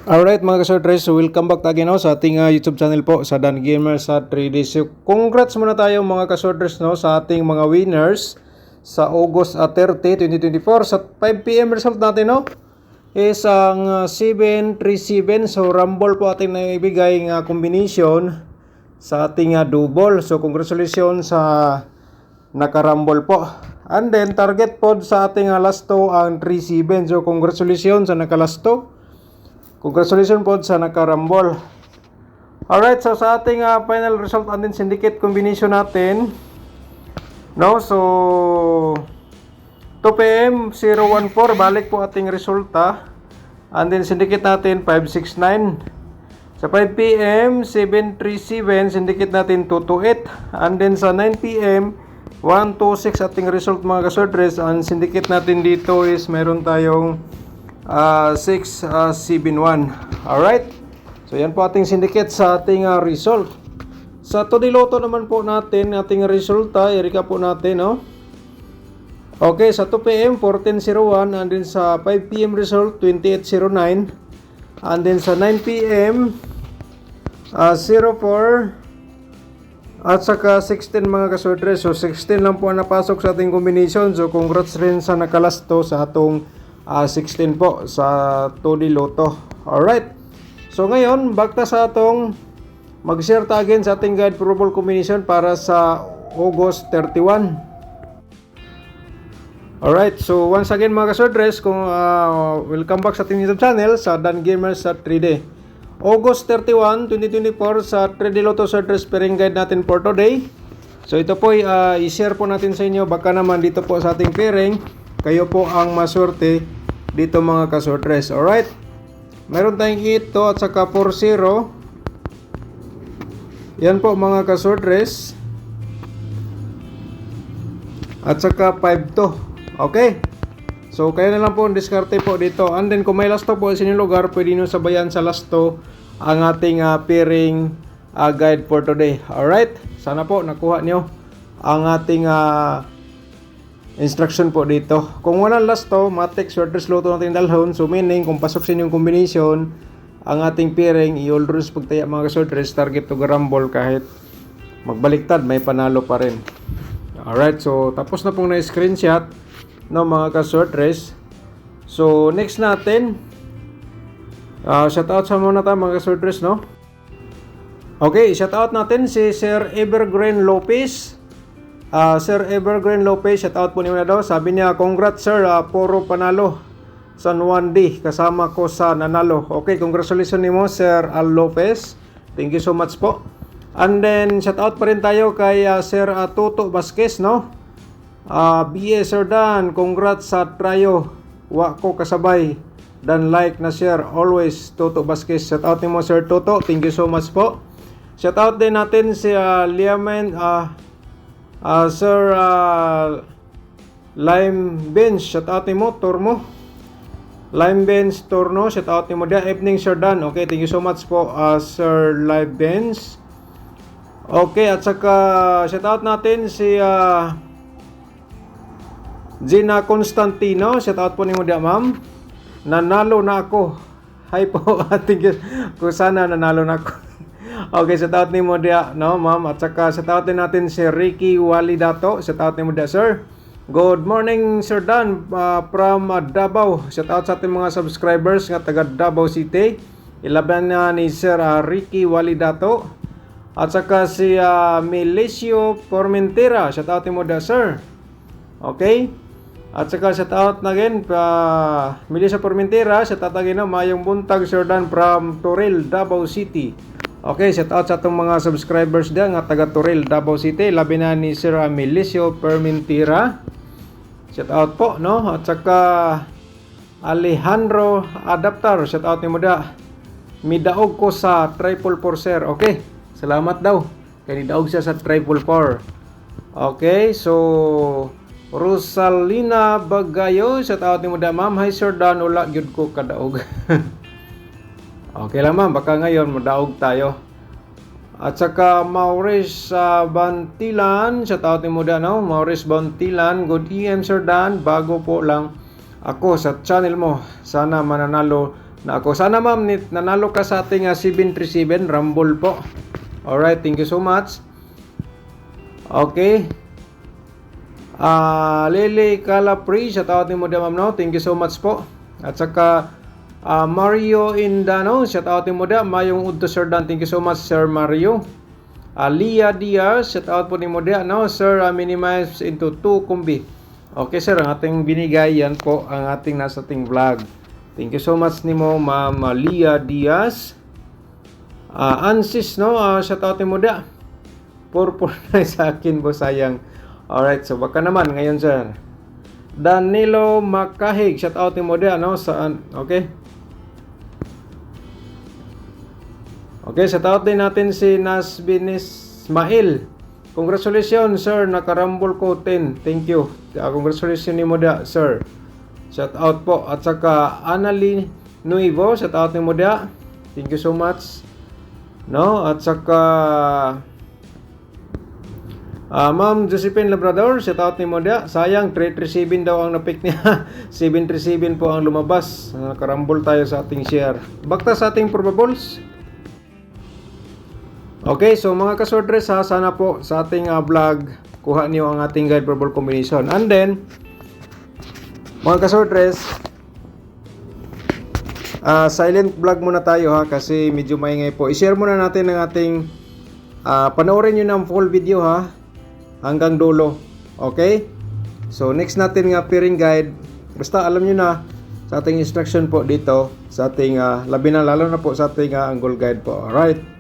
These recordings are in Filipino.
Alright mga ka-sorters, so welcome back again sa ating YouTube channel po sa Dan Gamer sa 3D. So congrats muna tayo mga ka-sorters sa ating mga winners sa August 30, 2024 sa 5 PM result natin is ang 737. So rumble po ating naibigay ng combination sa ating double. So congratulations sa naka-rumble po. And then target po sa ating lasto ang 37. So congratulations sa naka-lasto. Congratulations po sa naka-rumble. Alright, so sa ating final result and then syndicate combination natin. So 2 PM 014 balik po ating resulta. And then syndicate natin 569. Sa 5 PM 737 syndicate natin 228. And then sa 9 PM 126 ating result mga ka-sorters. Ang syndicate natin dito is meron tayong 671. Alright, so yan po ating syndicate sa ating result. Sa Todiloto naman po natin ating resulta, i-recap po natin Okay, sa 2 PM 1401, and then sa 5 PM result 2809, and then sa 9 PM 04 at saka 16 mga ka-sorters. So 16 lang po ang napasok sa ating combination. So congrats rin sa nakalasto sa atong 16 po sa Todiloto. Alright, so ngayon bakta sa atong mag-share ta again sa ating guide probable combination para sa August 31. Alright, so once again mga ka-sorters, kung welcome back sa ating YouTube channel sa Dan Gamers sa 3D. August 31, 2024 sa 3D Lotto sorters pairing guide natin for today. So ito po i-share po natin sa inyo, baka naman dito po sa ating pairing kayo po ang maswerte dito mga ka-sorters. Alright, meron tayong 8 at saka 40. Yan po mga ka-sorters. At saka 5 Okay, so kayo na lang po diskarte po dito. And then kung may lasto po sa inyong lugar, pwede nyo sabayan sa lasto ang ating pairing guide for today. Alright, sana po nakuha nyo ang ating instruction po dito. Kung walang lasto, matik sorters loto natin dalhon. So meaning kung pasok sa inyong combination ang ating pairing, i-always pagtaya mga ka-sorters target to rumble kahit magbaliktad may panalo pa rin. Alright, so tapos na pong na-screenshot mga ka-sorters. So next natin, shoutout sa muna tayo mga ka-sorters Okay, shoutout natin si Sir Evergreen Lopez. Sir Evergreen Lopez, shoutout po niyo na daw. Sabi niya, congrats sir, puro panalo San Juan D, kasama ko sa nanalo. Okay, congratulations nimo Sir Al Lopez. Thank you so much po. And then shoutout pa rin tayo kay Sir Toto Vasquez BS Sir Dan, congrats sa tryo. Wa ko kasabay dan like na share always Toto Vasquez. Shoutout nimo Sir Toto, thank you so much po. Shoutout din natin si Liamen Sir Lime Bench, shoutout mo Tormo. Lime Bench Torno, shoutout mo dia. Evening Sir Dan. Okay, thank you so much po Sir Lime Bench. Okay, at saka shoutout natin si Gina Constantino, shoutout po nimo dia ma'am. Nanalo na ako. Hi po. Thank you. Kung sana nanalo na ako. Okay, shoutout nimo dia ma'am. At saka shoutout din natin si Ricky Walidato. Shoutout nimo dia sir. Good morning Sir Dan from Davao. Shoutout sa ating mga subscribers nga taga Davao City. Ilaban na ni Sir Ricky Walidato. At saka si Milicio Formentera. Shoutout nimo dia sir. Okay. At saka shoutout na again Milicio Formentera. Shoutout again mayong buntag Sir Dan from Toril, Davao City. Okay, shoutout sa itong mga subscribers dyan nga taga Toril, Davao City. Labi na ni Sir Milicio Formentera. Shoutout po At saka Alejandro Adaptar, shoutout ni mo da. Midaog ko sa 444 sir. Okay, salamat daw kay nidaog siya sa 444. Okay, so Rosalina Bagayo, shoutout ni mo da ma'am. Hi Sir Dan, wala gyud ko kadaog. Okay lang ma'am, baka ngayon madaog tayo. At saka Maurice Bantilan, shoutout ni mo da Maurice Bantilan, good EM Sir Dan, bago po lang ako sa channel mo. Sana mananalo na ako. Sana ma'am, nanalo ka sa ating 737 Rumble po. Alright, thank you so much. Okay. Lily Calapri, shout out ni mo ma'am, no? Thank you so much po. At saka Mario Indano, shout out ni mo Mayong Udto Sir Dan, thank you so much Sir Mario. Lia Diaz, shout out po ni mo no? Sir, minimize into 2 kumbi. Okay sir, ang ating binigay, yan po ang ating nasa ating vlog. Thank you so much ni mo Ma'am Lia Diaz. Ansis, no? Shout out ni mo Purple na sa akin po, sayang. Alright, so baka naman ngayon sir. Danilo Makahig, shout out ni mo no? Saan? Okay. Okay, shout out din natin si Nasbin Ismail. Congratulations sir, nakarambol ko 10. Thank you. Congratulations ni mo sir. Shout out po. At saka Annalie Nuevo, shout out ni mo thank you so much. No? At saka Ma'am Josephine Labrador, shout out ni mo sayang 337 daw ang napik niya. 737 po ang lumabas. Nakarambol tayo sa ating share. Bakta sa ating probables. Okay, so mga kasordres sana po sa ating vlog kuha niyo ang ating guide probable combination. And then mga kasordres, silent vlog muna tayo ha, kasi medyo maingay po. I-share muna natin ang ating panoorin nyo ng full video ha, hanggang dulo. Okay? So next natin nga pairing guide. Basta alam nyo na sa ating instruction po dito, sa ating labi na lalo na po sa ating angle guide po. Alright?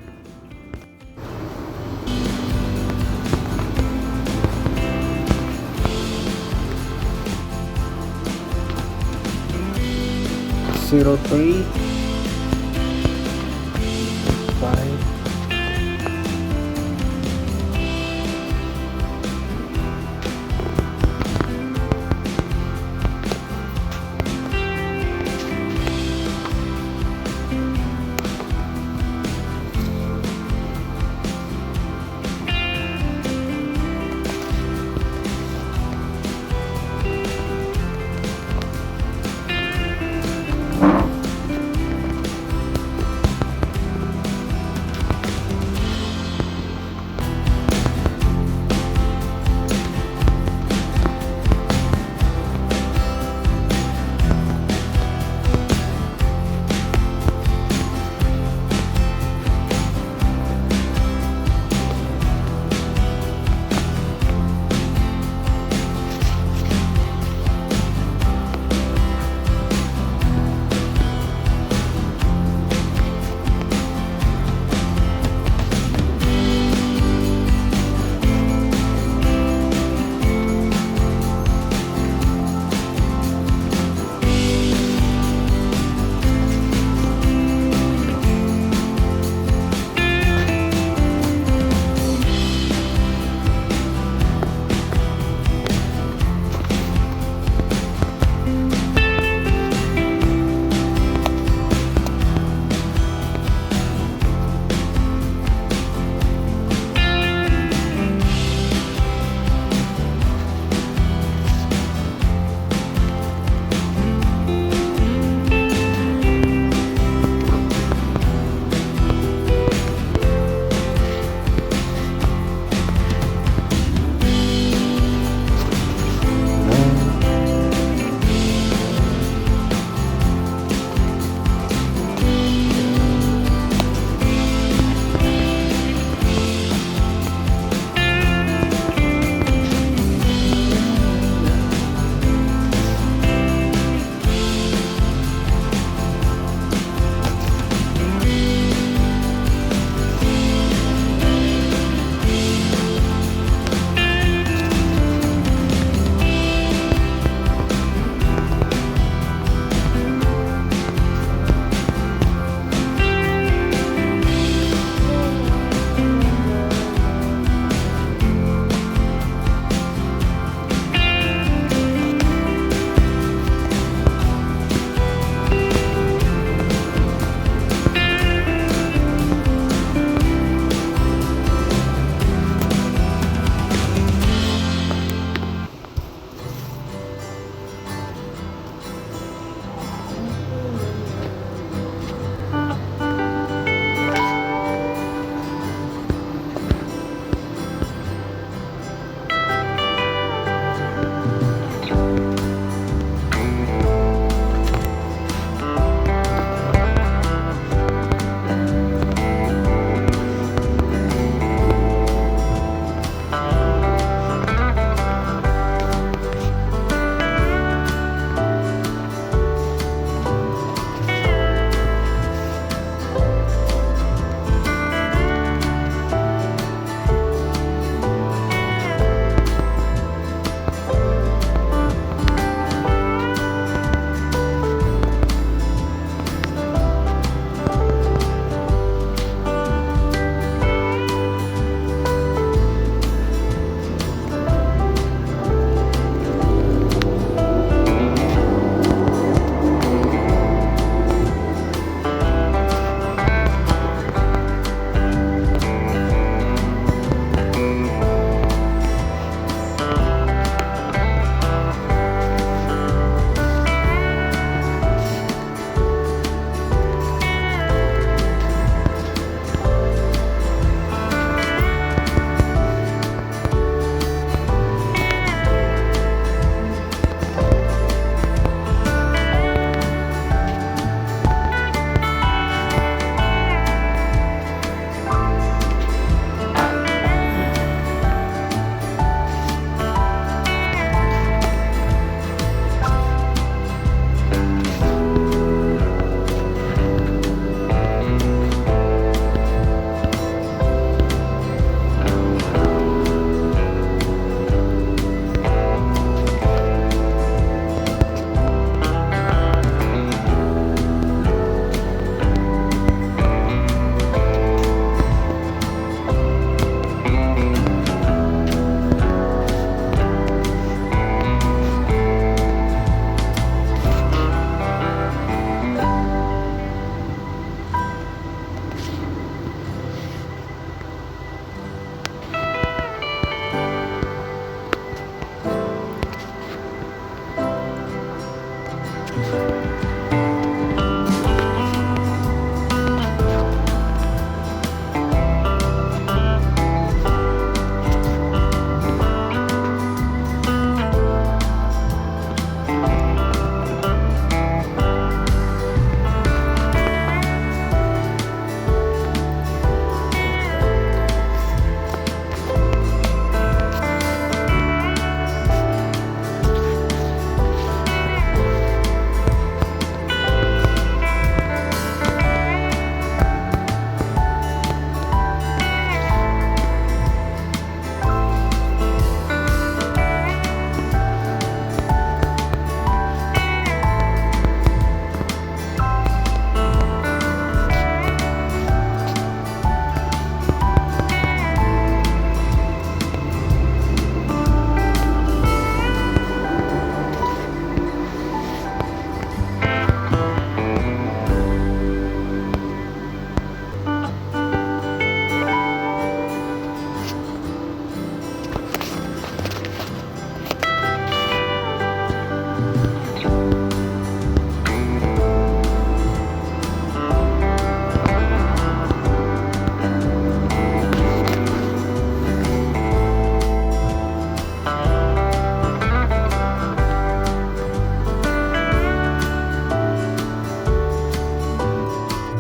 Zero 3 5 5